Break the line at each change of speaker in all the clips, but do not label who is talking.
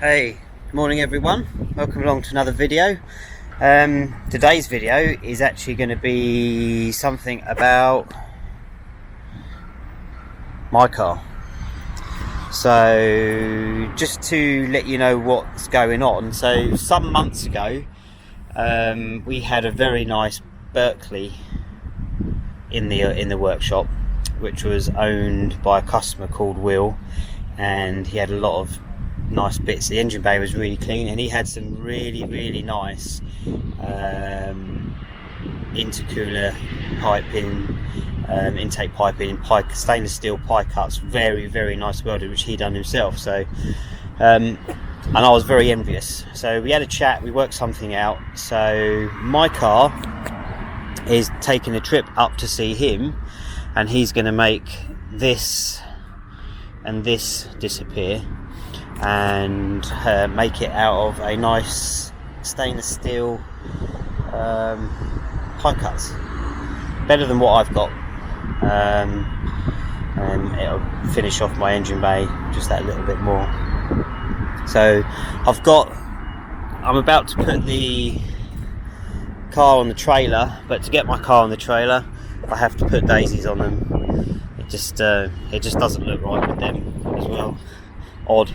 Hey, good morning everyone, welcome along to another video. Today's video is actually going to be something about my car. So just to let you know what's going on, so some months ago we had a very nice Berkeley in the workshop, which was owned by a customer called Will, and he had a lot of nice bits. The engine bay was really clean, and he had some really nice intercooler piping, intake piping, stainless steel pie cuts, very nice welded, which he done himself. So and I was very envious. So we had a chat, we worked something out. So my car is taking a trip up to see him, and he's going to make this and this disappear and make it out of a nice stainless steel pie cuts, better than what I've got, and it'll finish off my engine bay just that little bit more. So I'm about to put the car on the trailer, but to get my car on the trailer I have to put daisies on them. It just doesn't look right with them as well. Odd.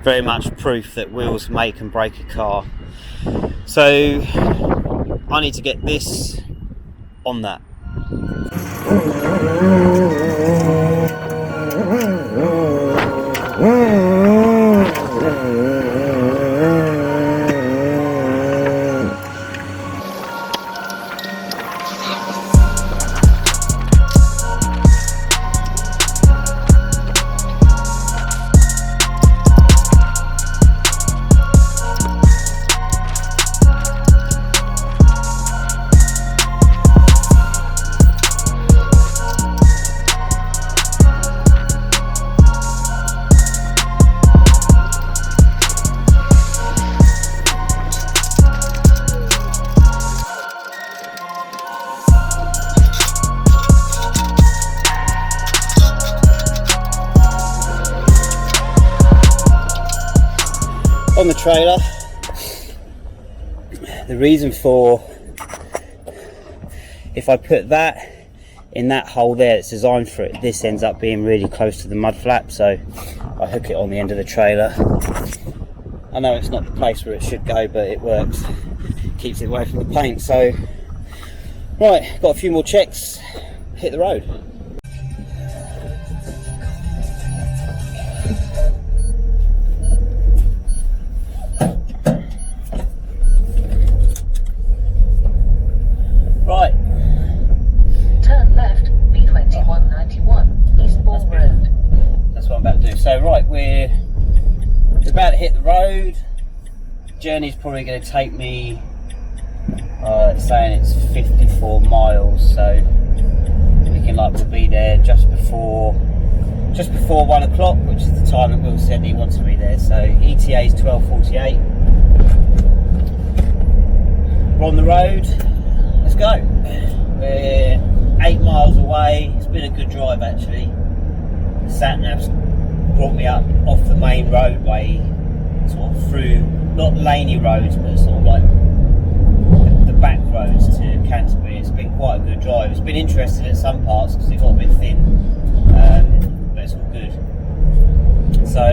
Very much proof that wheels make and break a car. So I need to get this on that. On the trailer, the reason for, if I put that in that hole there, it's designed for it, this ends up being really close to the mud flap, so I hook it on the end of the trailer. I know it's not the place where it should go, but it works, keeps it away from the paint. So right, got a few more checks, hit the road. So right, we're about to hit the road. Journey's probably going to take me, it's saying it's 54 miles, so looking like we'll be there just before 1 o'clock, which is the time that Will said he wants to be there. So ETA is 12:48. We're on the road, let's go. We're 8 miles away. It's been a good drive actually. The sat nav's brought me up off the main roadway, sort of through, not laney roads, but sort of like the back roads to Canterbury. It's been quite a good drive. It's been interesting at some parts because it got a bit thin, but it's all good. So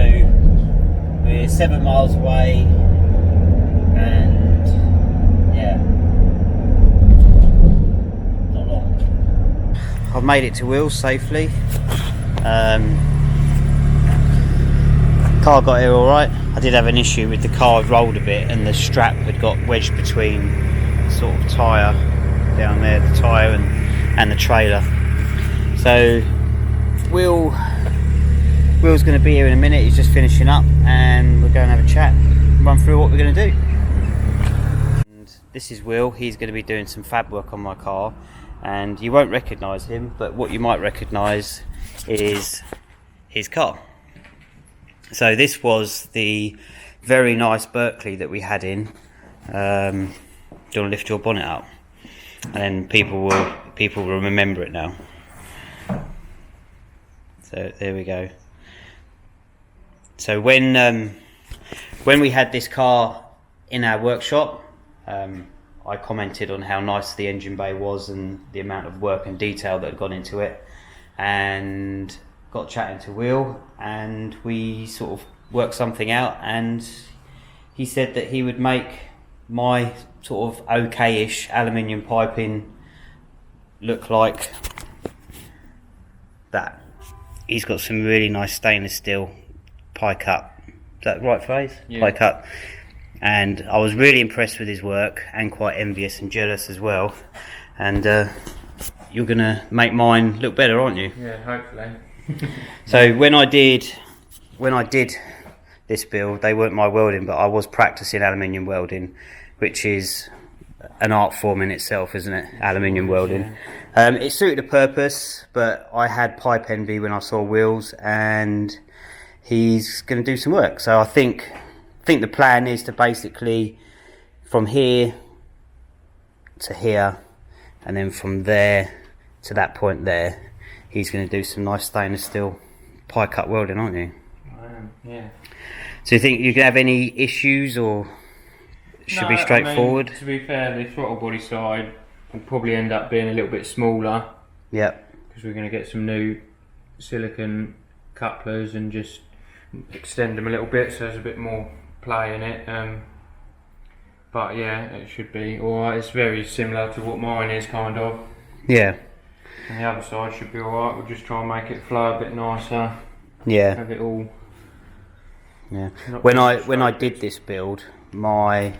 we're 7 miles away, and yeah, not long. I've made it to Will's safely. Car got here all right. I did have an issue with the car. Had rolled a bit and the strap had got wedged between sort of tyre down there, the tyre and the trailer. So Will's going to be here in a minute. He's just finishing up, and we're going to have a chat, run through what we're going to do. And this is Will. He's going to be doing some fab work on my car, and you won't recognise him, but what you might recognise is his car. So this was the very nice Berkeley that we had in. Do you want to lift your bonnet up? And then people will remember it now. So there we go. So when when we had this car in our workshop, I commented on how nice the engine bay was and the amount of work and detail that had gone into it, and got chatting to Will, and we sort of worked something out, and he said that he would make my sort of okay-ish aluminium piping look like that. He's got some really nice stainless steel pie cut. Is that the right phrase? Yeah. Pie cut. And I was really impressed with his work, and quite envious and jealous as well. And you're gonna make mine look better, aren't you?
Yeah, hopefully.
So when I did this build, they weren't my welding, but I was practicing aluminium welding, which is an art form in itself, isn't it? Aluminium welding. Yeah. It suited the purpose, but I had pipe envy when I saw Will's, and he's going to do some work. So I think the plan is to basically from here to here, and then from there to that point there, he's going to do some nice stainless steel pie cut welding, aren't you?
I am, yeah.
So you think you can have any issues, or should be straightforward?
I mean, to be fair, the throttle body side will probably end up being a little bit smaller.
Yep.
Because we're going to get some new silicon couplers and just extend them a little bit, so there's a bit more play in it. But yeah, it should be alright. It's very similar to what mine is, kind of.
Yeah.
And the other side should be alright. We'll just try and make it flow a bit nicer.
Yeah.
Have it all.
Yeah. When I did this build, my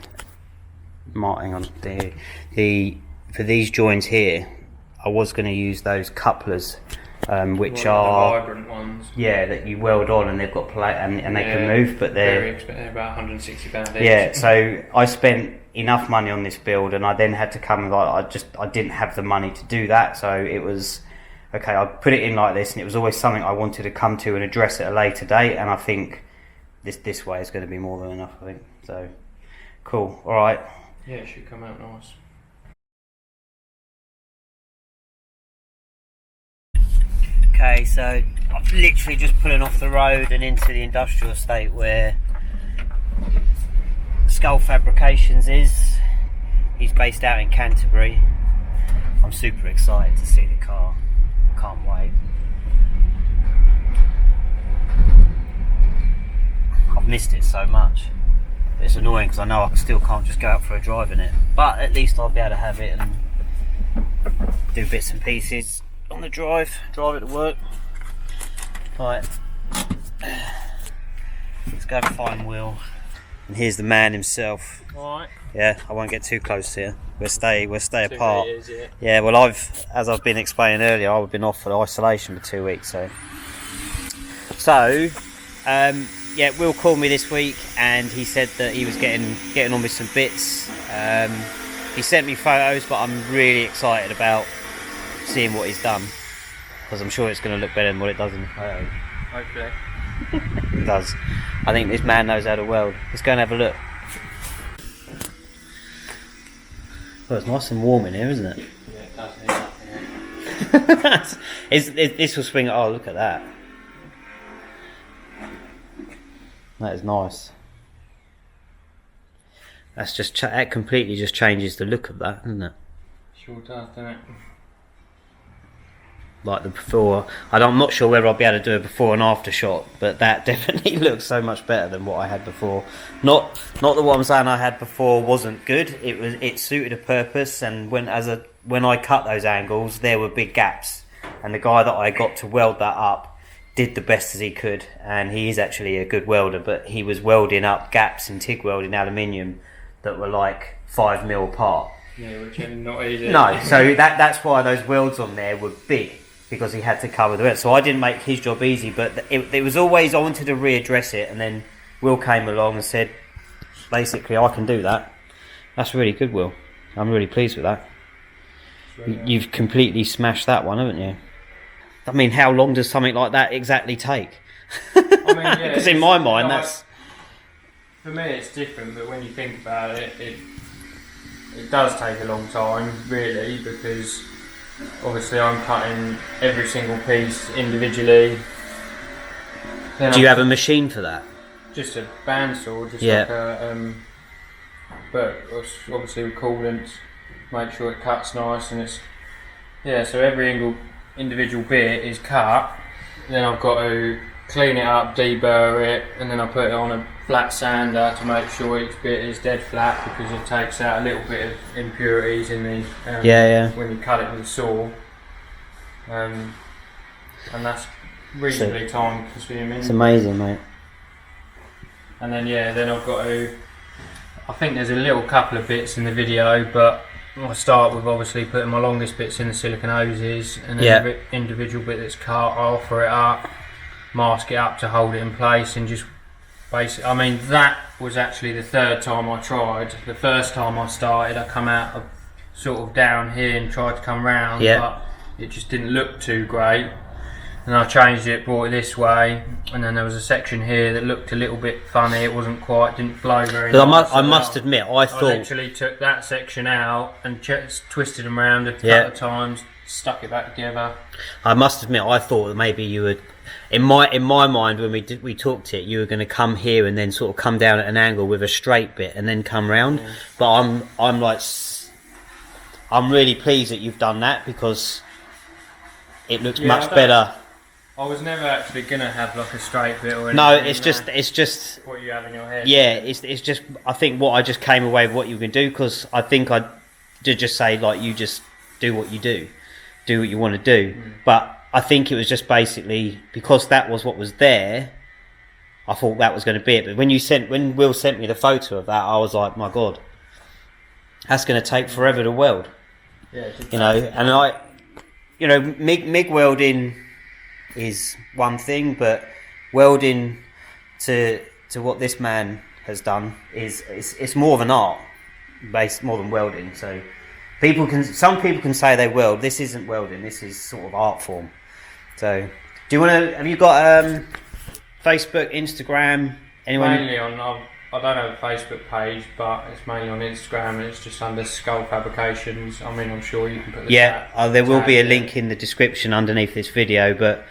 hang on, the for these joins here, I was going to use those couplers, which are
the vibrant ones.
Yeah, that you weld on, and they've got plate and they can move, but they're
about £160 each.
Yeah, so I spent enough money on this build, and I then had to come and I didn't have the money to do that, so it was okay. I put it in like this, and it was always something I wanted to come to and address at a later date, and I think this way is going to be more than enough. I think so. Cool. All right.
Yeah, it should come out nice.
Okay, so I'm literally just pulling off the road and into the industrial estate where Skull Fabrications is. He's based out in Canterbury. I'm super excited to see the car. Can't wait. I've missed it so much. It's annoying because I know I still can't just go out for a drive in it. But at least I'll be able to have it and do bits and pieces on the drive it to work. Right, let's go find Will. And here's the man himself.
Alright.
Yeah, I won't get too close here. We'll stay apart.
Meters, yeah.
Yeah, well as I've been explaining earlier, I've been off for isolation for 2 weeks, so yeah, Will called me this week, and he said that he was getting on with some bits. He sent me photos, but I'm really excited about seeing what he's done, because I'm sure it's going to look better than what it does in the photos.
Hopefully.
It does. I think this man knows how to weld. Let's go and have a look. Well, it's nice and warm in here, isn't it?
Yeah, it does heat up here.
This will swing. Oh, look at that. That is nice. That's just that completely just changes the look of that, doesn't it?
Sure does, doesn't it?
Like the before. I'm not sure whether I'll be able to do a before and after shot, but that definitely looks so much better than what I had before. Not that what I'm saying I had before wasn't good. It suited a purpose, and when I cut those angles, there were big gaps, and the guy that I got to weld that up did the best as he could, and he is actually a good welder, but he was welding up gaps in TIG welding aluminium that were like 5 mil apart.
Yeah, which is not easy.
No, so that's why those welds on there were big, because he had to cover the weld. So I didn't make his job easy, but it was always, I wanted to readdress it, and then Will came along and said, basically, I can do that. That's really good, Will. I'm really pleased with that. You've completely smashed that one, haven't you? I mean, how long does something like that exactly take?
I mean, yeah,
because in my mind,
like,
that's...
For me, it's different, but when you think about it, it does take a long time, really, because obviously I'm cutting every single piece individually.
Do you have a machine for that?
just a bandsaw, just
Yeah.
like a but obviously with coolants, make sure it cuts nice and it's so every individual bit is cut. Then I've got to clean it up, deburr it, and then I put it on a flat sander to make sure each bit is dead flat, because it takes out a little bit of impurities in the when you cut it with a saw. And that's reasonably time consuming.
It's amazing, mate.
And then then I've got to, I think there's a little couple of bits in the video, but I start with obviously putting my longest bits in the silicone hoses, and then the individual bit that's cut, I offer it up, mask it up to hold it in place, and just basically, I mean, that was actually the third time I tried. The first time I started, I come out of sort of down here and tried to come round, but it just didn't look too great. And I changed it, brought it this way, and then there was a section here that looked a little bit funny. It wasn't quite, didn't flow very nice.
I must admit, I thought...
I literally took that section out and twisted them around a couple of times, stuck it back together.
I must admit, I thought that maybe you would... In my mind, when we talked it, you were going to come here and then sort of come down at an angle with a straight bit and then come round. Yeah. But I'm really pleased that you've done that, because it looks much better.
I was never actually gonna have like a straight bit or anything.
No, it's just
what you have in your head.
Yeah, it's just, I think what I just came away with what you can do, because I think I did just say, like, you just do what you do what you want to do. But I think it was just basically because that was what was there. I thought that was going to be it. But when Will sent me the photo of that, I was like, my God, that's going to take forever to weld.
Yeah,
and MIG welding is one thing, but welding to what this man has done it's more of an art based more than welding. So some people can say they weld. This isn't welding, this is sort of art form. So have you got Facebook, Instagram, anyone?
Mainly on, I don't have a Facebook page, but it's mainly on Instagram, and it's just under Skull Fabrications. I mean, I'm sure you can put the
there will be a link in the description underneath this video, but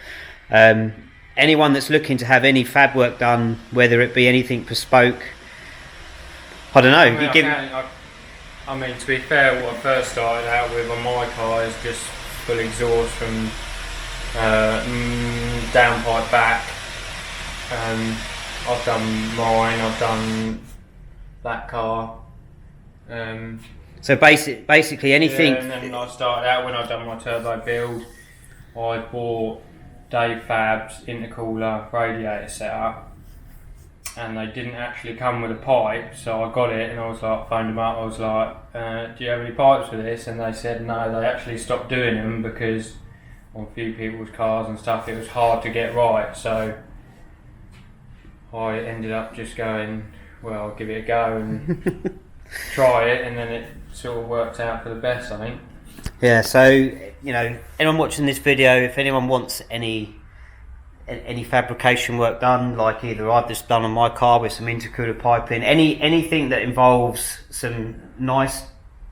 anyone that's looking to have any fab work done, whether it be anything bespoke, I don't know.
I mean, to be fair, what I first started out with on my car is just full exhaust from downpipe back. I've done mine, I've done that car.
So basically anything.
Yeah, and then I started out, when I'd done my turbo build, I bought Dave Fab's intercooler radiator setup, and they didn't actually come with a pipe, so I got it and I was like, phoned them up, I was like, do you have any pipes for this? And they said no, they actually stopped doing them because on a few people's cars and stuff it was hard to get right, so I ended up just going, well, I'll give it a go and try it, and then it sort of worked out for the best, I think.
Yeah, so, anyone watching this video, if anyone wants any fabrication work done, like either I've just done on my car with some intercooler piping, anything that involves some nice,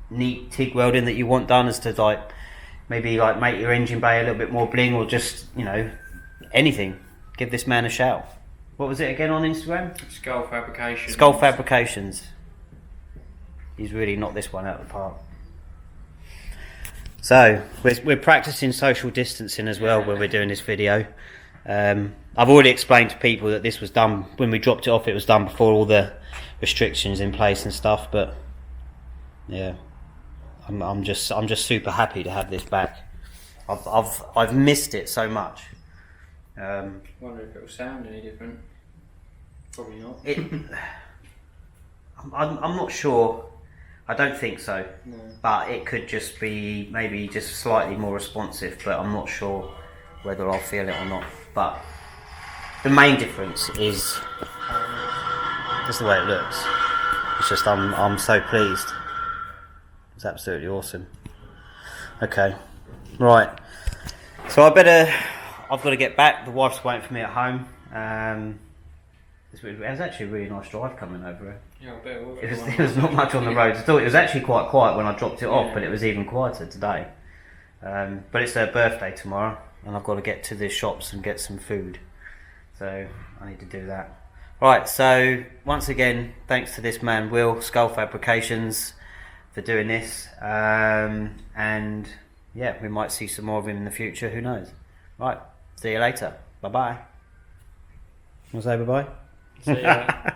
neat TIG welding that you want done, as to maybe make your engine bay a little bit more bling, or just, anything, give this man a shout. What was it again on Instagram?
Skull Fabrications.
Skull Fabrications. He's really knocked this one out of the park. So we're practicing social distancing as well when we're doing this video. I've already explained to people that this was done when we dropped it off. It was done before all the restrictions in place and stuff. But yeah, I'm just super happy to have this back. I've missed it so much.
I wonder if it will sound any different. Probably not.
I'm not sure. I don't think so.
No.
But it could just be maybe just slightly more responsive, but I'm not sure whether I'll feel it or not. But the main difference is just the way it looks. It's just I'm so pleased. It's absolutely awesome. Okay, right. So I've got to get back. The wife's waiting for me at home. It was actually a really nice drive coming over here.
Yeah, I bet it was.
It was not much on the road at all. It was actually quite quiet when I dropped it off, but it was even quieter today. But it's her birthday tomorrow, and I've got to get to the shops and get some food. So I need to do that. Right, so once again, thanks to this man Will, Skull Fabrications, for doing this. And yeah, we might see some more of him in the future, who knows. Right, see you later. Bye bye. Want to say bye bye?
See ya.